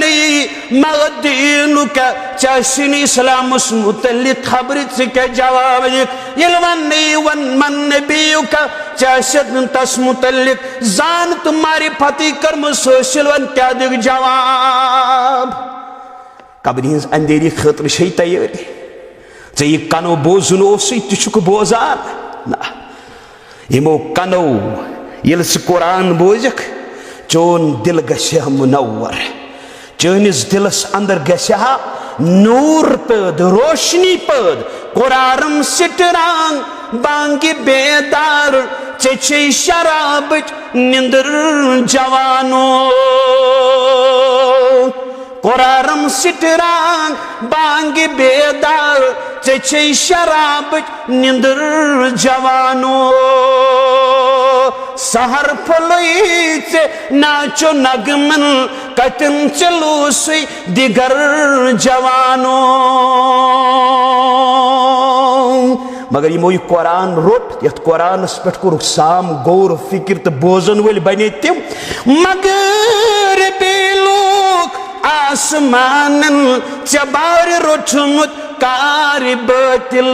मगदीनु का चाशिन इस्लाम मुतल्लिक खबर से क्या जवाब दे यल वन मन नबियु का चाशद तस मुतल्लिक जान तुम्हारी फती करमस सोशल वन क्या दिख जवाब कब्र हिंस अंधेरी खतर छे तैयारी ये कनो बोजुन तुक बोजान ना यमो कनो ये कुरान बोजक चोन दिल गह मुनव्वर चनिस दिलस अंदर गह नूर पद रोशनी पद कुरारम सिटरांग बांगी बेदार चे शराब निंदर जवानो कुरारम सिटरांग बांगी बेदार चे शराब निंदर जवानो सहर फलोईचे नाचो नगमन कटन चलो सुई दिगर जवानो मगर यमो कुरान रोट यथ कुरानस पे कोर साम गौर फिक्र तो बोजन वल बने तिम मगर बेलोक आसमानन चबार रोठमुत कार बातिल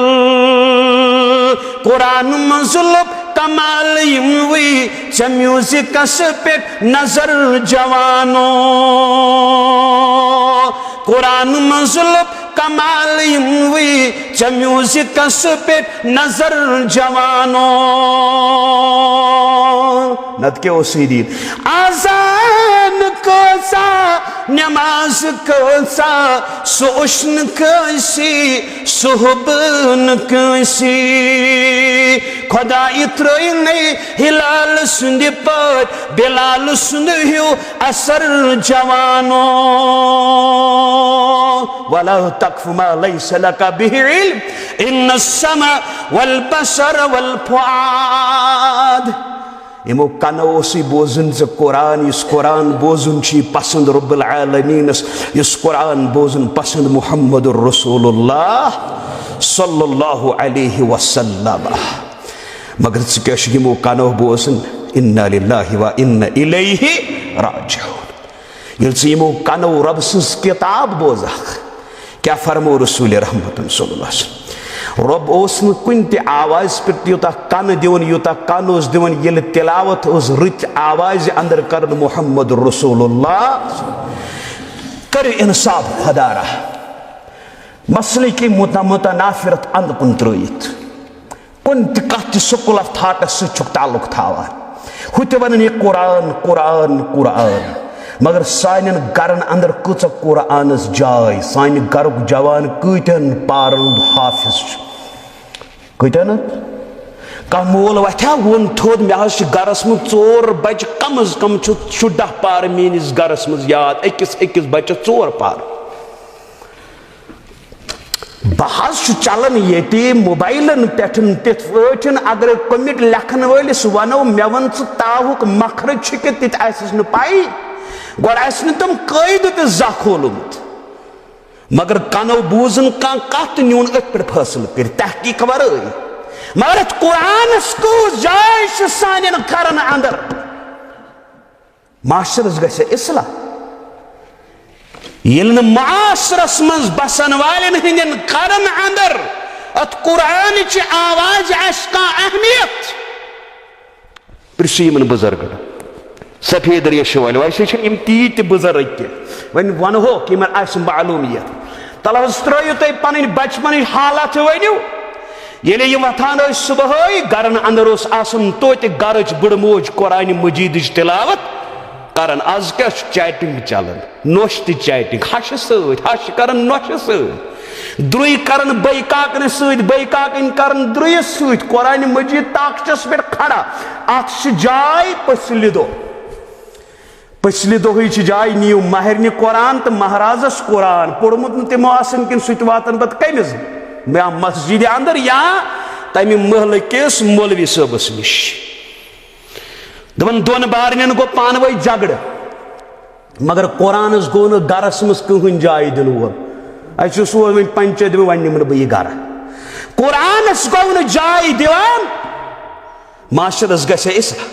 कुरान मजलब कमाल यमवी च म्यूजिक पे नजर जवानो कुरान मजलब कमाल यमवी च म्यूजिक पे नजर जवानो नत के ओसीदी आजान कोसा नमाज कोसा सोशन कैसी सुहबन कैसी खुदा इत्रई नहीं हिलाल सुंद पर बिलाल सुंद हियो असर जवानो वला तकफ मा लैस लका बिही इल्म इन्न अस्समा वल बसर वल फुआद यमो कनो बोजन से कुरान इस कुरान बोजन पसंद रब्बुल आलमीन इस कुरान बोजन पसंद मुहम्मदुर रसूलुल्लाह सल्लल्लाहु अलैहि वसल्लम मगर क्या यमो कनो बोजन इन्ना लिल्लाहि व इन्ना इलैहि राजिऊन ये यमो कनो रब सज किताब बोजा क्या फरमो रसूल रहमत सल्लल्लाहु अलैहि वसल्लम रब कुन आवाज पे यूता कन दिवन यूता कन दिवन ये तिलावत रिच आवाज अंदर कर मुहम्मद रसूलुल्लाह कर इंसाफ खदारा मसले की मुतनाफिरत अंद कुन त्रित कुन कत स्कूल ऑफ थाट ताल्लुक थावान हुत वन ये कुरान कुरान कुरान मगर सान गरन अंदर कच कुरानस जाय सान गर जवान कतन पारन हाफिज कतन कह मोल वथा वोन थोद मे गरस मज 4 बच कम अज कम 10 पार मेनिस गरस मज याद अकिस अकिस बच 4 पार बहज चलान ये मोबाइलन पे तिथ अगर कमिट लेखन वलिस वनो मे वन ताहुक मखरज तस पाई गोड़ तम कैद तो खोलुमत मगर कनो बूजन कत न्यून अथ पे फैसल कर तहकीक वरई मगर कुरान को जाय सान करन अंदर माशरस गसे इसला ये माशरस मज बसन वाले हंदन करन अंदर अत कुरान ची आवाज का अहमियत प्रिशीमन बुजुर्ग सफेद रेश वाल वैसे तीत बुजुर्ग वन वनो कि मालूमियत तल त्रो तुम पन बचपन हालात वनु ये वथान सुबह गरन अंदर तोत गरच बड़ मोज कुरान मजीद तिलावत करान आज क्या चैटिंग चलान नोश त चैटिंग हश सश कर नोश द्रुय कर बैकाकन बैकाकन कर द्रुय कुरान मजीद ताकचस पे खड़ा अत जाय पसलि दोह जाय नीव महरनि कुरान तो महाराजस कुरान पोर्मुत तमो कि सह वातन पे कमिस मस्जिद अंदर या तमि महल किस मौलवी सबस नश दपन दोन बारन गो पान वही झगड़ मगर कुरानस गो न गरस मज कहन जाय दिन वो अस सो वो पंचायत में वन निम बह गर कुरानस गो न जाय दिवान माशरस गसे इसला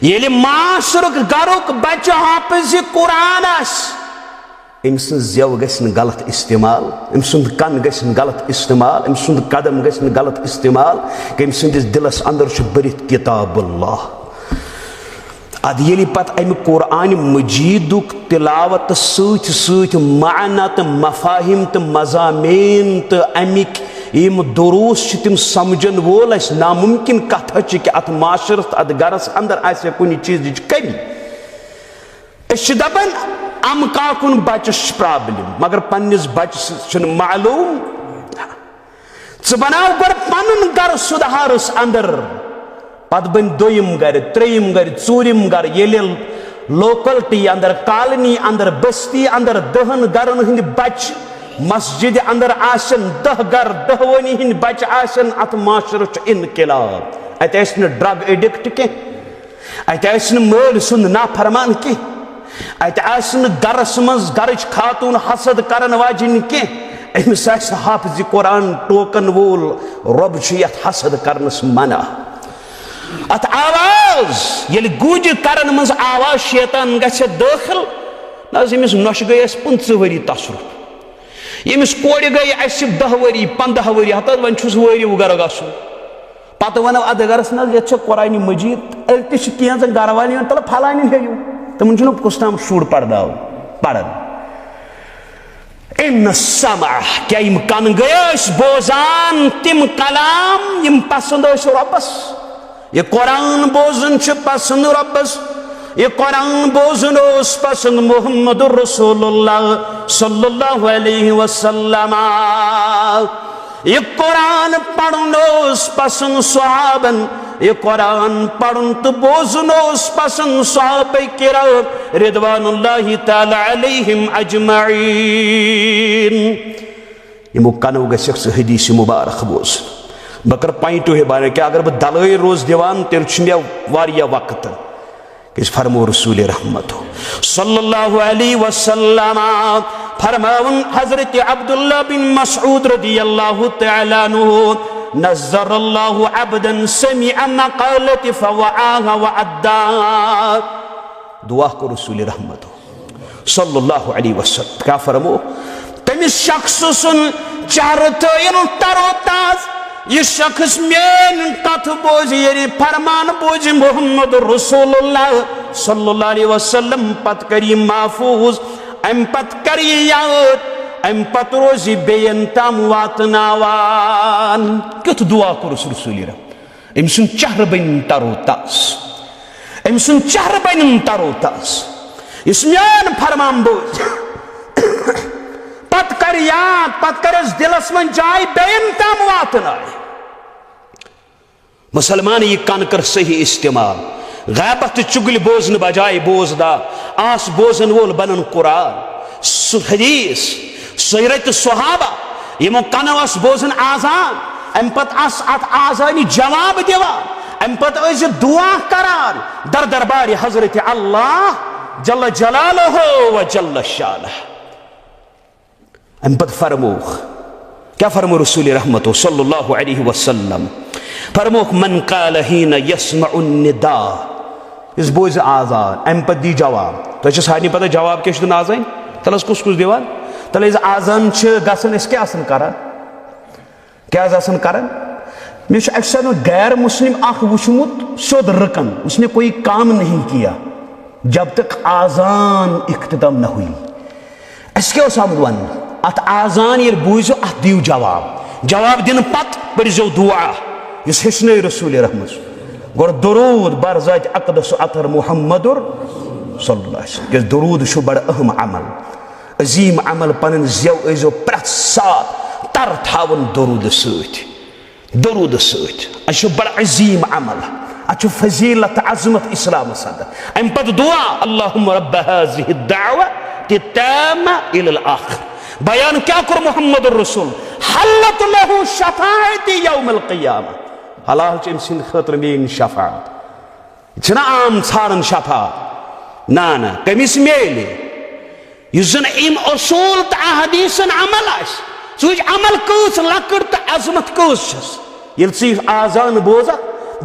ये माशरुक गरुक बच्चे हाफिज कुरान अम जेव गन गलत इस्तेमाल अम सुंद कन गन गलत इस्तेमाल अम सुंद कदम गन गलत इस्तेमाल कि अम सदिस दिलस अंदर बरित किताबुल्लाह अद ये पत अम कुरान मजीदुक तिलावत सत माना तो मफाहिम तो मजामीन तो अमिक यम दुरूस तम समझन वोल नामुमकिन कथ कि अत माशरस अत गरस अंदर आ कुछ चीज कमी दपान अम काकुन बचस प्रॉब्लम मगर पन्निस बचस मालूम बनाव गो पन गर सुधारस अंदर पत बन दोयम गर त्रेयम गर चूरिम गर ये लोकलिटी अंदर कॉलोनी अंदर बस्ती अंदर दहन गरन हंद बच मस्जिद अंदर आसन 10 गर 10 वनी हिंद बच आसन अत माशर इनकलाब अत ड्रग एडिक्ट के अत मल सुंद नाफरमान के अत गरस मज गरच खातून हसद करन वाजिन के अमिस हाफिज कुरान टोकन वोल रब यथ हसद करनस मना अत आवाज ये गुज करन मज आवाज शैतान गछ दाखिल नमिस नश गई 15 वरी तसरुफ यमिस कोड़ गई 10 वरी 15 वरी हत वन वरी गर गन पत वनो अद गरस न ये कुरान मजीद तहन गर वाल तल फलान हेयू तमन कुछ शुर पर्दा पड़न इन समा क्या यम कन गए बोजान तिम कलाम यम पसंद रबस ये कुरान बोजन पसंद रबस ये कुरान बोजन पसंद मोहम्मद रसूलुल्लाह सल्लल्लाहु अलैहि वसल्लम ये कुरान पढ़न पसंद सहाबन ये कुरान पढ़न तो बोजन पसंद सहाबा किराम रिदवानुल्लाहि तआला अलैहिम अजमईन यमो कनो गसक हदीस मुबारक बोज बकर पॉइंट हे बारे क्या अगर बह दलाई रोज दिवान तेल मे वारिया वक्त कि फरमो रसूल रहमत सल्लल्लाहु अलैहि वसल्लम फरमावन हजरत अब्दुल्लाह बिन मसऊद रदियल्लाहु तआला अन्हु नज़्ज़रल्लाहु अब्दन समिअ मक़ालति फवआहा वअद्दा दुआ को रसूल रहमत सल्लल्लाहु अलैहि वसल्लम क्या फरमो तमिस शख्स सुन चारतयन तरोताज ये शख्स मेन कथ बोझ ये फरमान बोझ मोहम्मद रसूलुल्लाह सल्लल्लाहु अलैहि वसल्लम पत करी महफूज अम पत करी याद अम पत रोजी बेयन तम वातनावान कथ दुआ कर रसूल अम सुन चेहर बन तरोताज अम सुन चेहर बन तरोताज इस मेन फरमान बोझ पत कर याद पत कर दिलस मन जाय बेयन तम वातनाय मुसलमान ये कन कर सही इस्तेमाल गैबत चुगल बोजन बजाय बोजदा आस बोजन वोल बनन कुरान हदीस सीरत सहाबा यमो कनो बोजन आजान अम पत अत आजानी जवाब दिवान अम पत दुआ करान दर दरबार हजरत अल्लाह जल्ल जलालुहु व जल्ल शानह अम पत फरमोख क्या फरमो रसूल रहमत सल्लल्लाहु अलैहि वसल्लम फरमोख मन काल हीन यस्मउ निदा इस बोझ आजान अम पत दी जवाब तो सारे पता जवाब क्या दिन आजान तलस कुछ दिवान तल आजान गसन क्या करान क्या करान मे अक्सर गैर मुस्लिम वुचमुत सोद रकन उसने कोई काम नहीं किया जब तक आजान इख्तिताम न हुई क्या वन अत आजान ये बूझो अत दिव जवाब दिन पत पढ़ो दुआ इस हेचन रसूल रहमत गो दरूद बर जात अकदस अतर मुहम्मदुर सल्लल्लाहु अलैहि वसल्लम दरूद बड़ अहम अमल अजीम अमल पन जेव ऐजो प्रत सात तर थावन दरूद सत बड़ अजीम अमल अत फजीलत अजमत इस्लाम सदर अम पत दुआ अल्लाहुम्मा रब्ब हाज़िहि दाअवत ताम्मा इलल आखिर बयान क्या कर मोहम्मद रसूल हल्लत लहु शफाअती यौमल क़ियामा हलाल अम सिंद खतर मेन शफाअत छना आम छाड़न शफा ना ना कमिस मेले युजन इम उसूल त अहदीसन अमल आस सुज अमल कस लकड़ त अजमत कस ये आजान बोजा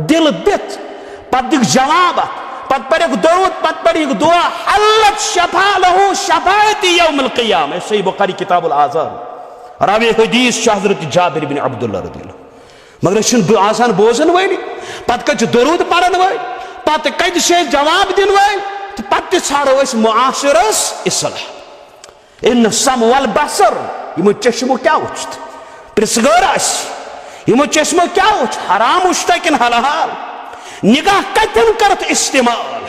दिल दित पत दिख जवाब पत पढ़ दरूद पत पढ़ दुआ हल्लत शफा लहू शफायत यौमुल क़ियामह सही बुखारी किताबुल आज़ान रावी हदीस हज़रत जाबिर बिन अब्दुल्लाह रज़ियल्लाहु मगर छुन आसान बोजन वाली पत कच दरूद पढ़न वाली पत कद से जवाब दिन वाली तो पत छाड़ो अस मुआशरस इस्लाह इन सम वल बसर यमो चश्मो क्या उचत प्रिसगर यमो चश्मो क्या उच हराम उचता किन हलाल निगाह कतन करत इस्तेमाल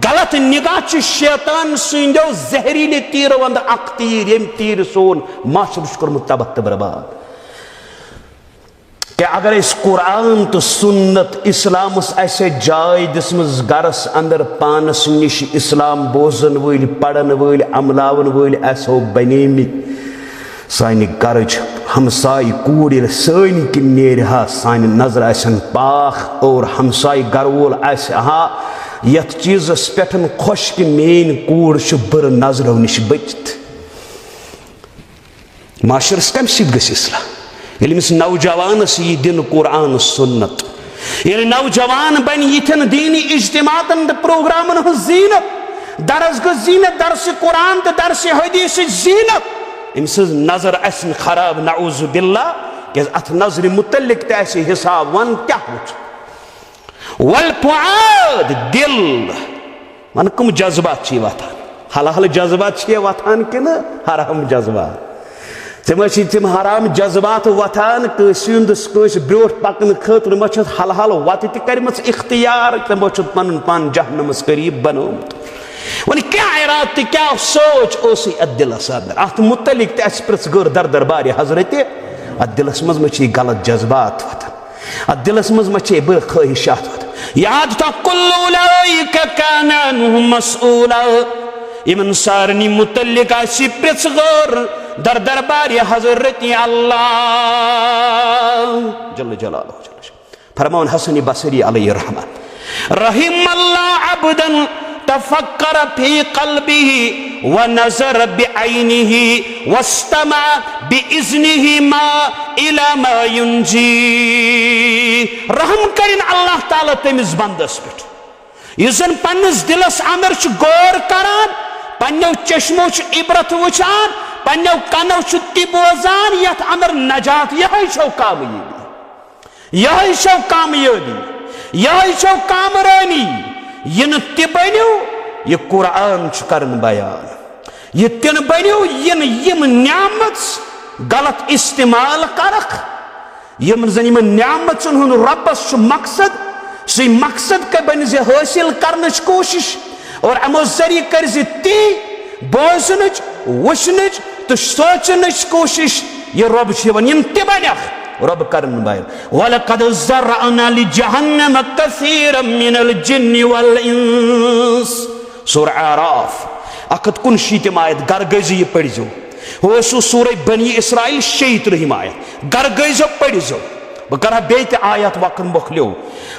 गलत निगाह शैतान सुंदो जहरीले तीर वंद अक तीर यम तीर सोन माशर कर्मुत तबाह तो बर्बाद क्या अगर इस कुरान तो सुन्नत इस्लाम ऐसे जाय दिसमस गरस अंदर पानस निश इस्लाम बोजन वल पढ़न वल अमलावन वल ऐसो बनेमित सानि गरज हमसाई कूड़ सानि किन नेर हा सानि नजर आसन पाख और हमसाई गर वोल हा यथ चीजस पे खुश कि मेन कूड़ बुर नजरों नश बचित माशरस कम सला इस नौजवानस यह दिन कुरान सुन्नत ये नौजवान बन यन दीनी इज्तिमातन प्रोग्रामन जीनत दरस गो जीनत दरस कुरान तो दरस हदीस जीनत अम्स नजर असन खराब नऊज़ु बिल्लाह क्या अथ नजर मुतल्लिक तैसे हिसाब वन क्या वल फुआद दिल वन कम जज्बात वथान हल जज्बात वथान कि हराम जज्बात तिम हराम जज्बात वथान कस ब्रोट पकन खतर हल हल वत तम इख्तियार तमो पन पान जहनमस करीब बनोमुत वन क्या इराद क्या सोच उस दिलस अंदर अत मुतलिक प्रिसगर दर दरबार हजरत अत दिलस मज गलत जज्बात वथान अत दिलस मज बुर ख्वाहिशात वथान याद था कुल्लु उलाइका कान अन्हु मसऊला इमन सारनी मुतलिक प्रिसगर दर दरबार हजरत अल्लाह जल्ल जलालहु फरमान हसन बसरी अलैहि रहमत रहिमल्लाह अब्दन तफक्कर फी क़ल्बिही व नज़र बिअैनिही वस्तमा बिइज़्निही मा इला मा युंजी रहम करिन अल्लाह ताला तमिस बंदस पे युजन पन्नस दिलस अंदर गौर करान पन्नो चश्मो इबरत वुचान पन्नो कनो ति बोजान यथ अंदर नजात यही छो कामयाबी यही छो कामयाबी यही छो कामरानी इन ति बनो ये कुरान करन बयान ये तिन बनो इन यम न्यामत गलत इस्तेमाल करख यम जन न्यामतन हुन रब्बस मकसद सी मकसद का बन हासिल करने कोशिश और अमो जरिए कर ती बोजन वुचन तो सोचन कोशिश ये रब वन तन रब कर वलक़द ज़रअना लिजहन्नम कसीरम मिनल जिन्नि वल इंस सूरह आराफ 169 आयत गर गज़ ये पढ़ो वो सूरह बनी इसराइल 36 आयत गर गज़ पढ़ो बह कर बे आयत वक्न मोखलो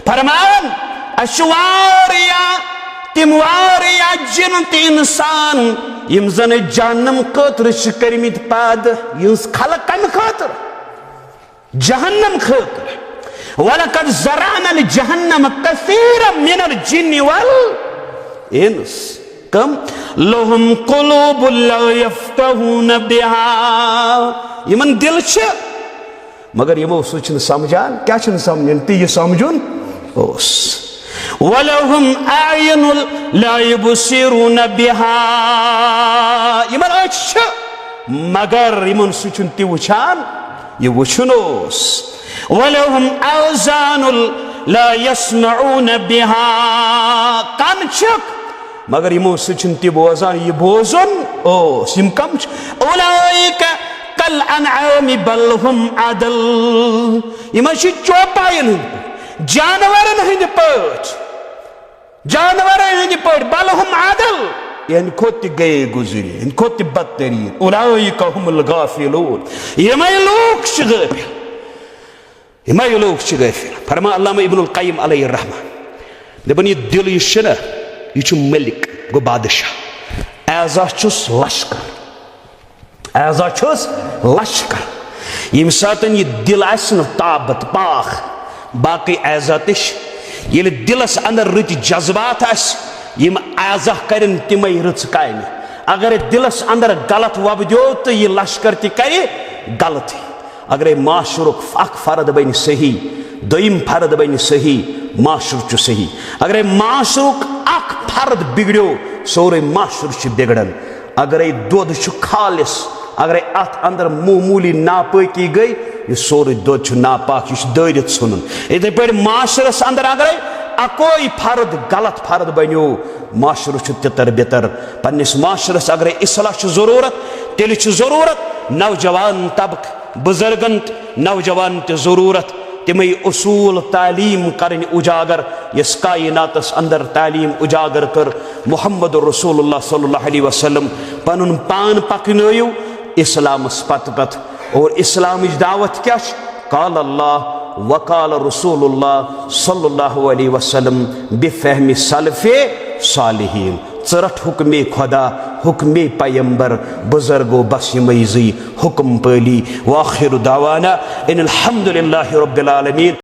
फरमान अशवारिया तिम वारिया जिन ते इंसान यम जन जहन्नम खतर करमित पैद खलक कम खतर जहन्नम खतर वलक़द ज़रअना लिजहन्नम कसीरम मिनल जिन्नि वल इंस कम लहुम क़ुलूबुन ला यफ़क़हून बिहा यमन दिल मगर यमो सह समझान क्या समझान ती समझुन ओस वलहुम आयुनुन ला युबसिरून बिहा यमन अछ मगर यमन सह ती वुचान ये वुचन ओस वलहुम आज़ानुन ला यस्मऊन बिहा कान मगर यमो सह ती बोजान ये बोजन ओस यम कम उलाइका कल अनआम बल हुम अदल यम चौपायन जानवरन हंद बल हुम अदल इन खोत गए गुजरी इन खोत बदतरीन उलाइका हुमुल गाफिलून यमय लोग गाफिल फरमा अल्लामा इब्नुल क़य्यिम अलैहि रहमा दपन यह दिल यह मलिक गो बादशाह एजा लश्कर एजा लश्कर यम सात यह दिल ताबत पाख बाकी एजा ये दिलस अंदर रत जज्बात यम एजा कर तम रच काम अगर दिलस अंदर गलत वबद्यो तो यह लश्कर तक गलत अगर माशरुक अख फर्द बन सही दोम फर्द बन सही माशर सही अगर माशरुक अख फर्द बिगड़ो सोरे माशर बिगड़न अगर दुध खालिस अगर अत अंदर मामूली नापाकी गई यह सोरे दुध नापाक यह दरित सुन इथे पे माशरस अंदर अगर अकोई फर्द गलत फर्द बनो माशर तितर बितर पन्निस माशरस अगर इसलाह जरूरत तेल जरूरत नौजवान तबक बुजुर्गन नौजवान जरूरत तमें उसूल तालीम करन उजागर यस कायनातस अंदर तालीम उजागर कर मुहम्मद रसूलुल्लाह सल्लल्लाहु अलैहि वसल्लम पनुन पान पकनयु इस्लामस पत और इस्लाम दावत क्या काल अल्लाह वकाल रसूलुल्लाह सल्लल्लाहु अलैहि वसल्लम बिफहमी सलफे सालिहीन चरठ हुक्मे खुदा हुक्मे पैगंबर बुजुर्गो बस यमई हुक्म पली व आखिर दावाना इन्निल हम्दुलिल्लाहि रब्बिल आलमीन।